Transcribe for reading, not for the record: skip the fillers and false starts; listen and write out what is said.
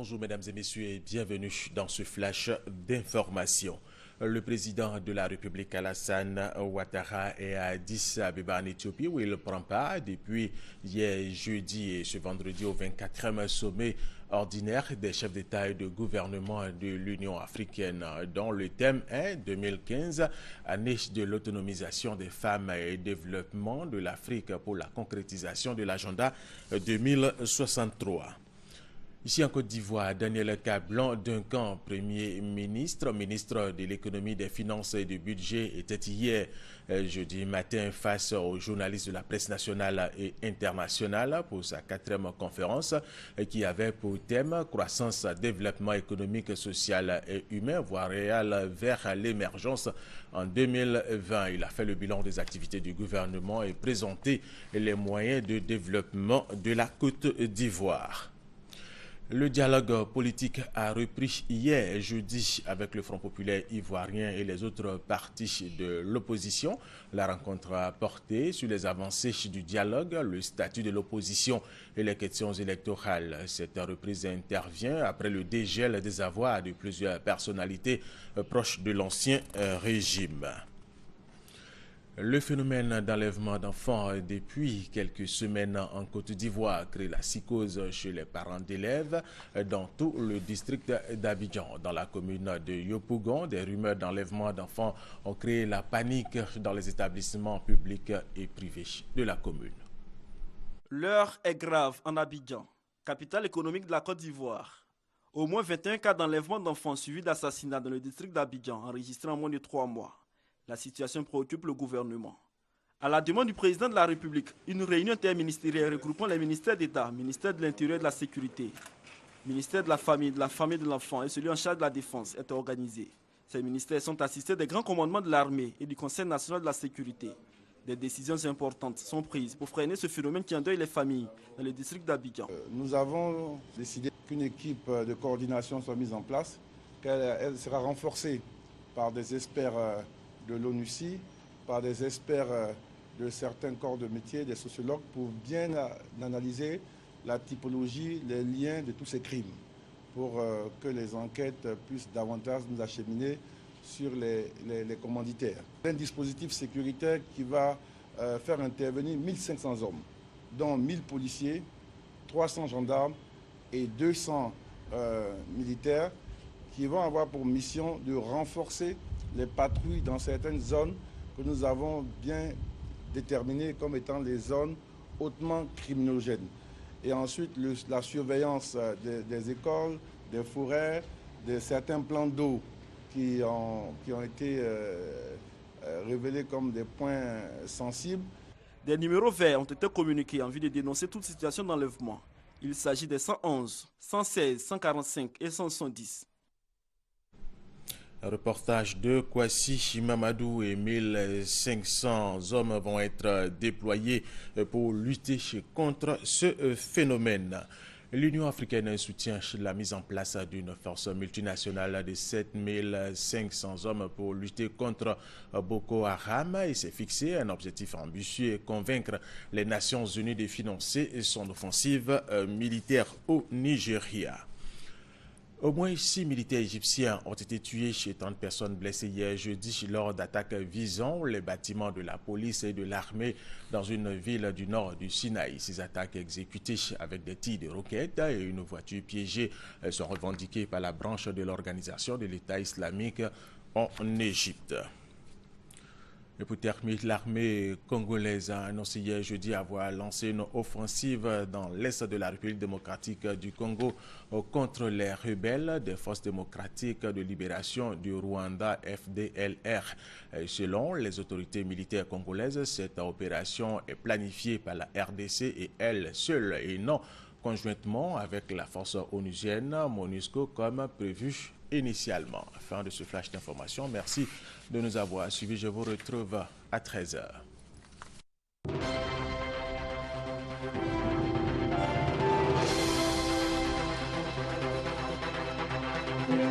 Bonjour mesdames et messieurs et bienvenue dans ce flash d'information. Le président de la République Alassane Ouattara est à Addis Abeba en Éthiopie où il prend part depuis hier jeudi et ce vendredi au 24e sommet ordinaire des chefs d'État et de gouvernement de l'Union africaine dont le thème est 2015, année de l'autonomisation des femmes et développement de l'Afrique pour la concrétisation de l'agenda 2063. Ici en Côte d'Ivoire, Daniel Kablan-Duncan, Premier ministre, ministre de l'économie, des finances et du budget, était hier jeudi matin face aux journalistes de la presse nationale et internationale pour sa 4e conférence qui avait pour thème croissance, développement économique, social et humain, voie réelle vers l'émergence en 2020. Il a fait le bilan des activités du gouvernement et présenté les moyens de développement de la Côte d'Ivoire. Le dialogue politique a repris hier jeudi avec le Front populaire ivoirien et les autres partis de l'opposition. La rencontre a porté sur les avancées du dialogue, le statut de l'opposition et les questions électorales. Cette reprise intervient après le dégel des avoirs de plusieurs personnalités proches de l'ancien régime. Le phénomène d'enlèvement d'enfants depuis quelques semaines en Côte d'Ivoire crée la psychose chez les parents d'élèves dans tout le district d'Abidjan. Dans la commune de Yopougon, des rumeurs d'enlèvement d'enfants ont créé la panique dans les établissements publics et privés de la commune. L'heure est grave en Abidjan, capitale économique de la Côte d'Ivoire. Au moins 21 cas d'enlèvement d'enfants suivis d'assassinats dans le district d'Abidjan enregistrés en moins de 3 mois. La situation préoccupe le gouvernement. À la demande du président de la République, une réunion interministérielle regroupant les ministères d'État, ministère de l'Intérieur et de la Sécurité, ministère de la Famille, de l'Enfant et celui en charge de la Défense est organisée. Ces ministères sont assistés des grands commandements de l'armée et du Conseil national de la sécurité. Des décisions importantes sont prises pour freiner ce phénomène qui endeuille les familles dans le district d'Abidjan. Nous avons décidé qu'une équipe de coordination soit mise en place, qu'elle sera renforcée par des experts de l'ONUCI, par des experts de certains corps de métier, des sociologues, pour bien analyser la typologie, les liens de tous ces crimes, pour que les enquêtes puissent davantage nous acheminer sur les commanditaires. Un dispositif sécuritaire qui va faire intervenir 1500 hommes, dont 1000 policiers, 300 gendarmes et 200 militaires, qui vont avoir pour mission de renforcer les patrouilles dans certaines zones que nous avons bien déterminées comme étant les zones hautement criminogènes. Et ensuite, la surveillance des écoles, des forêts, de certains plans d'eau qui ont été révélés comme des points sensibles. Des numéros verts ont été communiqués en vue de dénoncer toute situation d'enlèvement. Il s'agit des 111, 116, 145 et 170. Reportage de Kwasi Mamadou et 1500 hommes vont être déployés pour lutter contre ce phénomène. L'Union africaine soutient la mise en place d'une force multinationale de 7500 hommes pour lutter contre Boko Haram et s'est fixé un objectif ambitieux et convaincre les Nations Unies de financer son offensive militaire au Nigeria. Au moins 6 militaires égyptiens ont été tués et 30 personnes blessées hier jeudi lors d'attaques visant les bâtiments de la police et de l'armée dans une ville du nord du Sinaï. Ces attaques exécutées avec des tirs de roquettes et une voiture piégée sont revendiquées par la branche de l'organisation de l'État islamique en Égypte. Et pour terminer, l'armée congolaise a annoncé hier jeudi avoir lancé une offensive dans l'est de la République démocratique du Congo contre les rebelles des forces démocratiques de libération du Rwanda, FDLR. Selon les autorités militaires congolaises, cette opération est planifiée par la RDC et elle seule et non conjointement avec la force onusienne MONUSCO comme prévu initialement. Fin de ce flash d'information. Merci de nous avoir suivis. Je vous retrouve à 13h.